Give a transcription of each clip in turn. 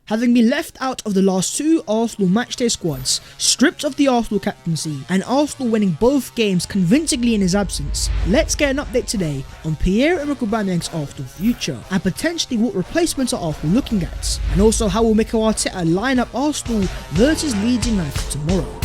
having been left out of the last 2 Arsenal matchday squads, stripped of the Arsenal captaincy, and Arsenal winning both games convincingly in his absence. Let's get an update today on Pierre-Emerick Aubameyang's Arsenal future, and potentially what replacements are Arsenal looking at, and also how will Mikel Arteta line up Arsenal versus Leeds United tomorrow.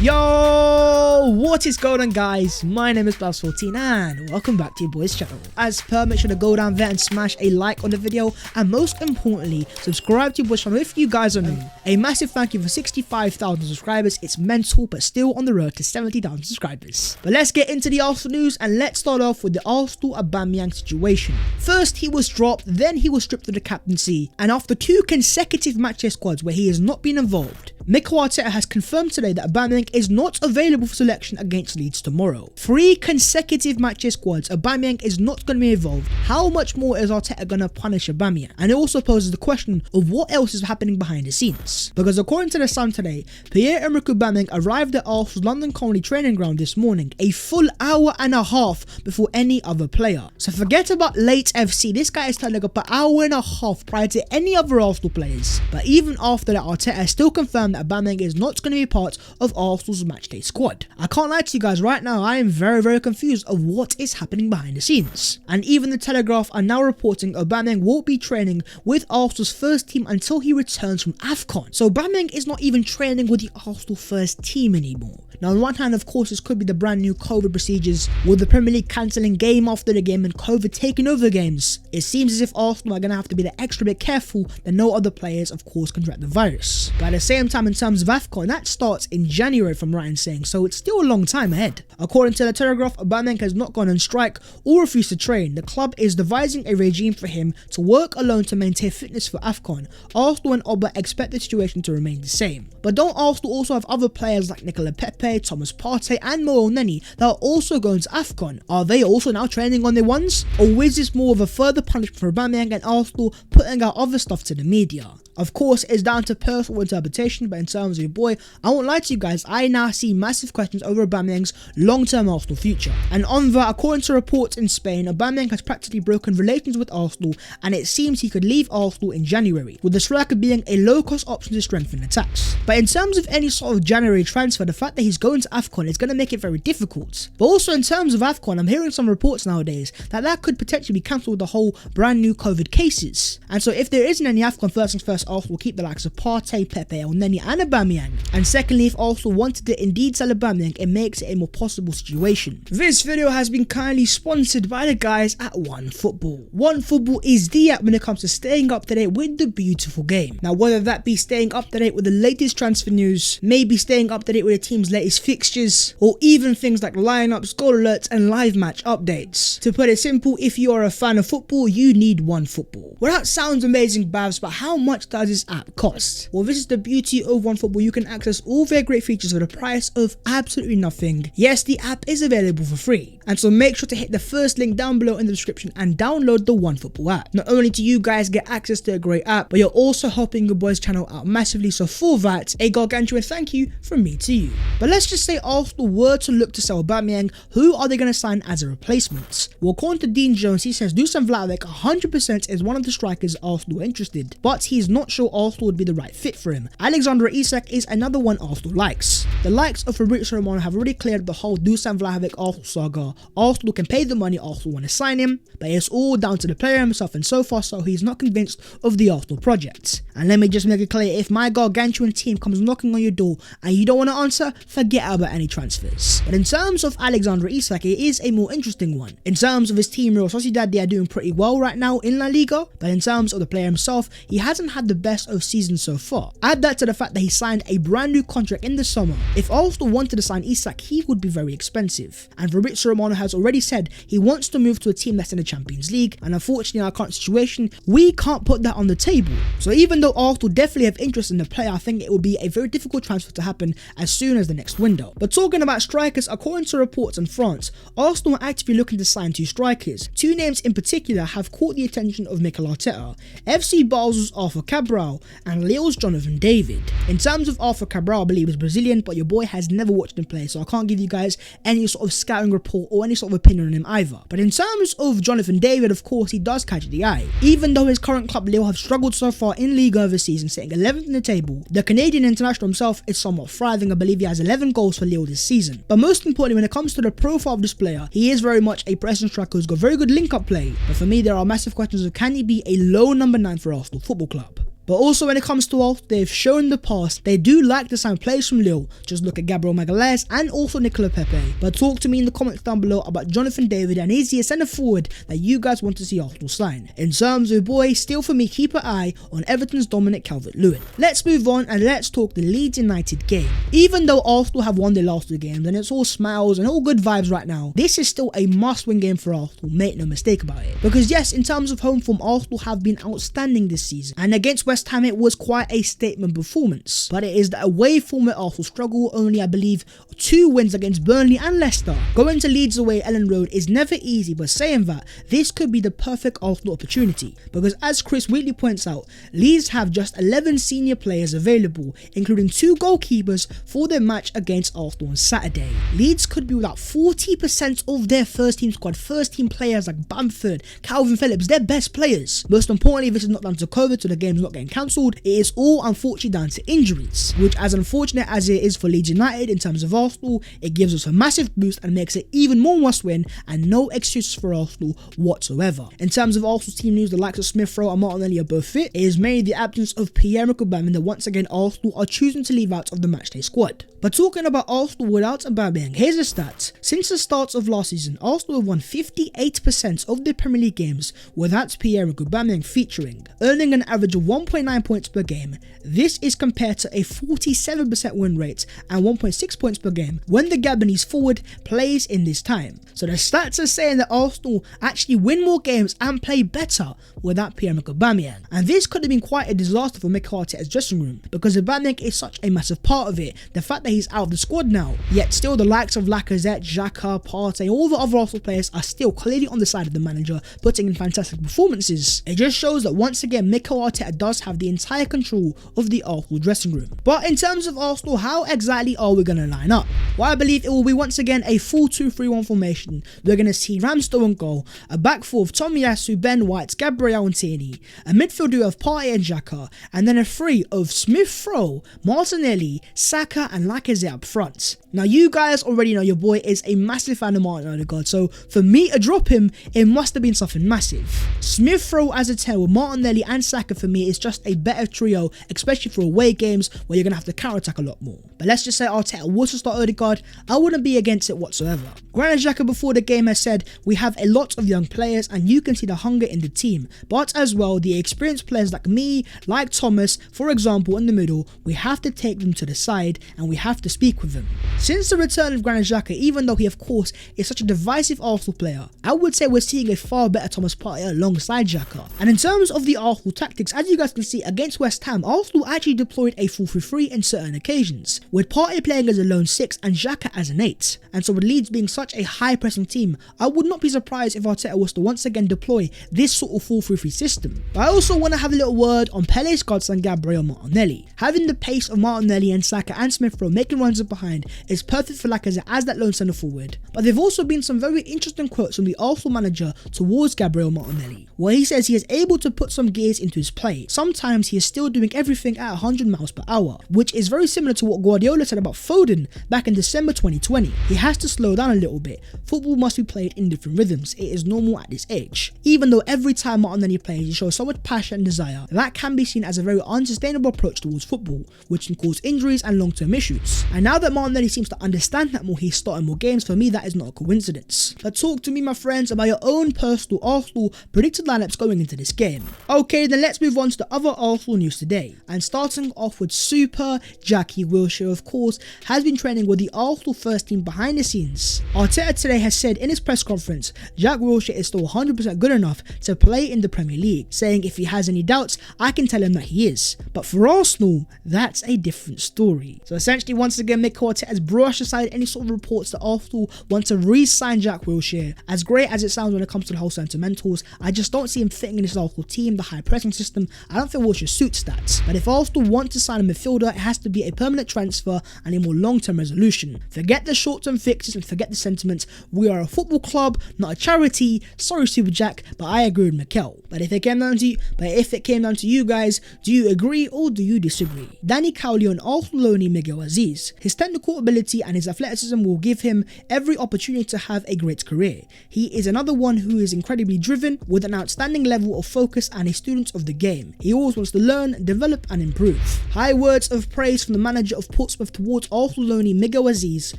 Yo, what is going on, guys? My name is Babs14 and welcome back to your boys channel. As per, make sure to go down there and smash a like on the video, and most importantly, subscribe to your boys channel if you guys are new. A massive thank you for 65,000 subscribers. It's mental, but still on the road to 70,000 subscribers. But let's get into the Arsenal news, and let's start off with the Arsenal Aubameyang situation. First, he was dropped, then he was stripped of the captaincy, and after 2 consecutive matchday squads where he has not been involved, Mikel Arteta has confirmed today that Aubameyang is not available for selection against Leeds tomorrow. 3 consecutive matchday squads, Aubameyang is not going to be involved. How much more is Arteta going to punish Aubameyang? And it also poses the question of what else is happening behind the scenes. Because according to The Sun today, Pierre-Emerick Aubameyang arrived at Arsenal's London Colney training ground this morning, a full hour and a half before any other player. So forget about LEEDS FC, this guy is turning up an hour and a half prior to any other Arsenal players. But even after that, Arteta still confirmed that Aubameyang is not going to be part of Arsenal's matchday squad. I can't lie to you guys, right now I am very confused of what is happening behind the scenes. And even the Telegraph are now reporting Aubameyang won't be training with Arsenal's first team until he returns from AFCON. So Aubameyang is not even training with the Arsenal first team anymore. Now on one hand, of course, this could be the brand new COVID procedures with the Premier League cancelling game after the game and COVID taking over games. It seems as if Arsenal are going to have to be the extra bit careful that no other players of course contract the virus. But at the same time, in terms of AFCON, that starts in January from right in saying, so it's still a long time ahead. According to the Telegraph, Aubameyang has not gone on strike or refused to train. The club is devising a regime for him to work alone to maintain fitness for AFCON. Arsenal and Aubameyang expect the situation to remain the same. But don't Arsenal also have other players like Nicolas Pepe, Thomas Partey and Mo Elneny that are also going to AFCON? Are they also now training on their ones? Or is this more of a further punishment for Aubameyang and Arsenal putting out other stuff to the media? Of course, it's down to personal interpretation, but in terms of your boy, I won't lie to you guys, I now see massive questions over Aubameyang's long-term Arsenal future. And on that, according to reports in Spain, Aubameyang has practically broken relations with Arsenal, and it seems he could leave Arsenal in January, with the striker being a low-cost option to strengthen attacks. But in terms of any sort of January transfer, the fact that he's going to AFCON is going to make it very difficult. But also in terms of AFCON, I'm hearing some reports nowadays that could potentially be cancelled with the whole brand new COVID cases. And so if there isn't any AFCON first things first, Arsenal will keep the likes of Partey, Pepe, Elneny and Aubameyang. And secondly, if Arsenal wanted to indeed sell Aubameyang, it makes it a more possible situation. This video has been kindly sponsored by the guys at OneFootball. OneFootball is the app when it comes to staying up to date with the beautiful game. Now, whether that be staying up to date with the latest transfer news, maybe staying up to date with the team's latest fixtures, or even things like lineups, goal alerts and live match updates. To put it simple, if you are a fan of football, you need OneFootball. Well, that sounds amazing, Babs, but how much does this app cost? Well, this is the beauty of OneFootball. You can access all their great features for the price of absolutely nothing. Yes, the app is available for free, and so make sure to hit the first link down below in the description and download the OneFootball app. Not only do you guys get access to a great app, but you're also helping your boys channel out massively, so for that, a gargantuan thank you from me to you. But let's just say Arsenal were to look to sell Aubameyang, who are they going to sign as a replacement? Well, according to Dean Jones, he says Dusan Vlahovic 100% is one of the strikers Arsenal are interested, but he's not sure Arsenal would be the right fit for him. Alexander Isak is another one Arsenal likes. The likes of Fabrizio Romano have already cleared the whole Dusan Vlahovic Arsenal saga. Arsenal can pay the money Arsenal want to sign him, but it's all down to the player himself, and so far so he's not convinced of the Arsenal project. And let me just make it clear, if my gargantuan team comes knocking on your door and you don't want to answer, forget about any transfers. But in terms of Alexander Isak, it is a more interesting one. In terms of his team, Real Sociedad, they are doing pretty well right now in La Liga, but in terms of the player himself, he hasn't had the best of seasons so far. Add that to the fact that he signed a brand new contract in the summer. If Arsenal wanted to sign Isak, he would be very expensive. And Fabrizio Romano has already said he wants to move to a team that's in the Champions League, and unfortunately in our current situation, we can't put that on the table. So even though Arsenal definitely have interest in the player, I think it will be a very difficult transfer to happen as soon as the next window. But talking about strikers, according to reports in France, Arsenal are actively looking to sign 2 strikers. 2 names in particular have caught the attention of Mikel Arteta. FC Basel's Arthur Cabral Cabral and Lille's Jonathan David. In terms of Arthur Cabral, I believe he's Brazilian, but your boy has never watched him play, so I can't give you guys any sort of scouting report or any sort of opinion on him either. But in terms of Jonathan David, of course, he does catch the eye. Even though his current club Lille have struggled so far in Liga this season, sitting 11th in the table, the Canadian international himself is somewhat thriving. I believe he has 11 goals for Lille this season. But most importantly, when it comes to the profile of this player, he is very much a pressing striker who's got very good link-up play. But for me, there are massive questions of can he be a low number 9 for Arsenal Football Club? But also when it comes to Arsenal, they've shown in the past they do like to sign players from Lille. Just look at Gabriel Magalhaes and also Nicolas Pepe. But talk to me in the comments down below about Jonathan David, and is he a centre forward that you guys want to see Arsenal sign? In terms of boy, still for me, keep an eye on Everton's Dominic Calvert-Lewin. Let's move on and let's talk the Leeds United game. Even though Arsenal have won their last 2 games and it's all smiles and all good vibes right now, this is still a must-win game for Arsenal, make no mistake about it. Because yes, in terms of home form, Arsenal have been outstanding this season, and against West Ham it was quite a statement performance. But it is the away form where Arsenal struggle, only I believe 2 wins against Burnley and Leicester. Going to Leeds away at Ellen Road is never easy, but saying that, this could be the perfect Arsenal opportunity. Because as Chris Wheatley points out, Leeds have just 11 senior players available, including 2 goalkeepers for their match against Arsenal on Saturday. Leeds could be without 40% of their first team squad, first team players like Bamford, Calvin Phillips, their best players. Most importantly, this is not down to COVID, so the game's not getting cancelled. It is all unfortunately down to injuries, which as unfortunate as it is for Leeds United in terms of Arsenal, it gives us a massive boost and makes it even more must win and no excuses for Arsenal whatsoever. In terms of Arsenal's team news, the likes of Smith Rowe and Martinelli are both fit. It is mainly the absence of Pierre-Emerick Aubameyang that once again Arsenal are choosing to leave out of the matchday squad. But talking about Arsenal without Aubameyang, here's a stat. Since the start of last season, Arsenal have won 58% of their Premier League games without Pierre-Emerick Aubameyang featuring, earning an average of 1.9 points per game. This is compared to a 47% win rate and 1.6 points per game when the Gabonese forward plays in this time. So the stats are saying that Arsenal actually win more games and play better without Pierre-Emerick Aubameyang. And this could have been quite a disaster for Mikel Arteta's dressing room, because Aubameyang is such a massive part of it. The fact that he's out of the squad now, yet still the likes of Lacazette, Xhaka, Partey, all the other Arsenal players are still clearly on the side of the manager, putting in fantastic performances. It just shows that once again Mikel Arteta does have the entire control of the Arsenal dressing room. But in terms of Arsenal, how exactly are we going to line up? Well, I believe it will be once again a full 2-3-1 formation. We're going to see Ramsdale in goal, a back four of Tomiyasu, Ben White, Gabriel and Tierney, a midfield duo of Partey and Xhaka, and then a 3 of Smith Rowe, Martinelli, Saka and Lacazette up front. Now you guys already know your boy is a massive fan of Martin Odegaard, so for me to drop him, it must have been something massive. Smith Rowe as a 10 with Martinelli and Saka for me is just a better trio, especially for away games where you're going to have to counter-attack a lot more. But let's just say Arteta was to start Odegaard, I wouldn't be against it whatsoever. Granit Xhaka before the game has said, we have a lot of young players and you can see the hunger in the team, but as well the experienced players like me, like Thomas, for example in the middle, we have to take them to the side and we have to speak with them. Since the return of Granit Xhaka, even though he of course is such a divisive Arsenal player, I would say we're seeing a far better Thomas Partey alongside Xhaka. And in terms of the Arsenal tactics, as you guys can see against West Ham, Arsenal actually deployed a 4-3-3 in certain occasions, with Partey playing as a lone 6 and Xhaka as an 8. And so with Leeds being such a high pressing team, I would not be surprised if Arteta was to once again deploy this sort of 4-3-3 system. But I also want to have a little word on Pele's godson Gabriel Martinelli. Having the pace of Martinelli and Saka and Smith Rowe making runs up behind is perfect for Lacazette as that lone centre forward. But there have also been some very interesting quotes from the Arsenal manager towards Gabriel Martinelli, where he says he is able to put some gears into his play. Sometimes he is still doing everything at 100 miles per hour, which is very similar to what Guardiola said about Foden back in December 2020. He has to slow down a little bit. Football must be played in different rhythms. It is normal at this age. Even though every time Martinelli plays he shows so much passion and desire, that can be seen as a very unsustainable approach towards football, which can cause injuries and long-term issues. And now that Martinelli seems to understand that more, he's starting more games. For me, that is not a coincidence. But talk to me, my friends, about your own personal Arsenal predicted lineups going into this game. Okay, then let's move on to the other Arsenal news today. And starting off with Super Jackie Wilshere, of course, has been training with the Arsenal first team behind the scenes. Arteta today has said in his press conference, Jack Wilshere is still 100% good enough to play in the Premier League, saying if he has any doubts, I can tell him that he is. But for Arsenal, that's a different story. So essentially, once again, Mikel Arteta has brush aside any sort of reports that Arsenal want to re-sign Jack Wilshere. As great as it sounds when it comes to the whole sentimentals, I just don't see him fitting in this Arsenal team, the high pressing system. I don't think Wilshere suits that. But if Arsenal want to sign a midfielder, it has to be a permanent transfer and a more long-term resolution. Forget the short-term fixes and forget the sentiment. We are a football club, not a charity. Sorry, Super Jack, but I agree with Mikel. But if it came down to you guys, do you agree or do you disagree? Danny Cowley on Arsenal loanee Miguel Aziz. His technical ability and his athleticism will give him every opportunity to have a great career. He is another one who is incredibly driven, with an outstanding level of focus and a student of the game. He always wants to learn, develop and improve. High words of praise from the manager of Portsmouth towards Arsenal loanee Miguel Aziz,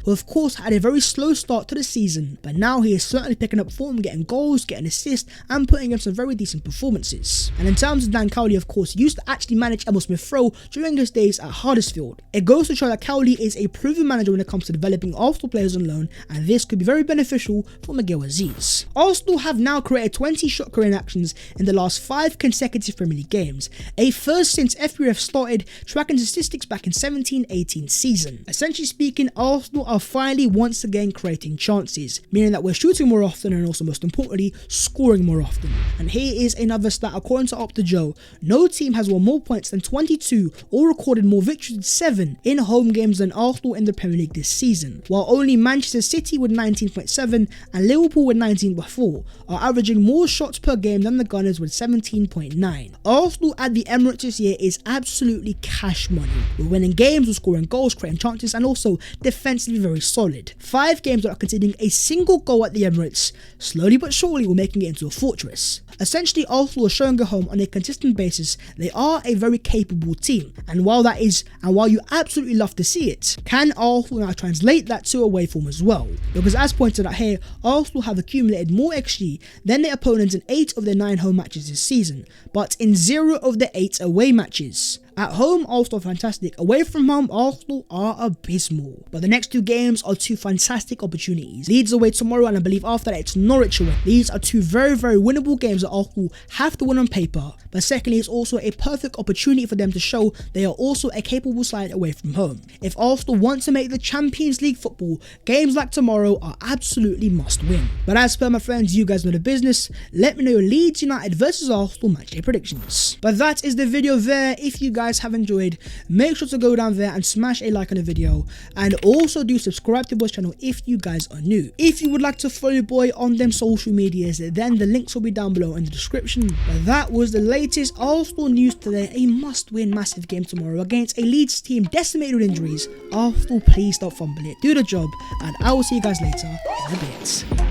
who of course had a very slow start to the season, but now he is certainly picking up form, getting goals, getting assists and putting in some very decent performances. And in terms of Dan Cowley, of course, he used to actually manage Emil Smith-Rowe during his days at Huddersfield. It goes to show that Cowley is a proven manager when it comes to developing Arsenal players on loan, and this could be very beneficial for Miguel Aziz. Arsenal have now created 20 shot career actions in the last 5 consecutive Premier League games, a first since FPF started tracking statistics back in 17-18 season. Essentially speaking, Arsenal are finally once again creating chances, meaning that we're shooting more often and also most importantly scoring more often. And here is another stat according to Opta Joe: no team has won more points than 22 or recorded more victories than 7 in home games than Arsenal in the Premier League this season, while only Manchester City with 19.7 and Liverpool with 19.4 are averaging more shots per game than the Gunners with 17.9. Arsenal at the Emirates this year is absolutely cash money. We're winning games, we're scoring goals, creating chances and also defensively very solid. 5 games without conceding a single goal at the Emirates. Slowly but surely we're making it into a fortress. Essentially, Arsenal are showing at home on a consistent basis they are a very capable team, and while you absolutely love to see it, can Arsenal now translate that to away form as well? Because as pointed out here, Arsenal have accumulated more XG than their opponents in 8 of their 9 home matches this season, but in 0 of the 8 away matches. At home, Arsenal are fantastic. Away from home, Arsenal are abysmal. But the next 2 games are 2 fantastic opportunities. Leeds away tomorrow, and I believe after that it's Norwich away. These are 2 very, very winnable games that Arsenal have to win on paper. But secondly, it's also a perfect opportunity for them to show they are also a capable side away from home. If Arsenal want to make the Champions League football, games like tomorrow are absolutely must win. But as per my friends, you guys know the business. Let me know your Leeds United versus Arsenal matchday predictions. But that is the video there. If you guys have enjoyed, make sure to go down there and smash a like on the video, and also do subscribe to the boys channel if you guys are new. If you would like to follow your boy on them social medias, then the links will be down below in the description. But that was the latest Arsenal news today. A must-win massive game tomorrow against a Leeds team decimated with injuries. Arsenal, please don't fumble it, do the job, and I will see you guys later in a bit.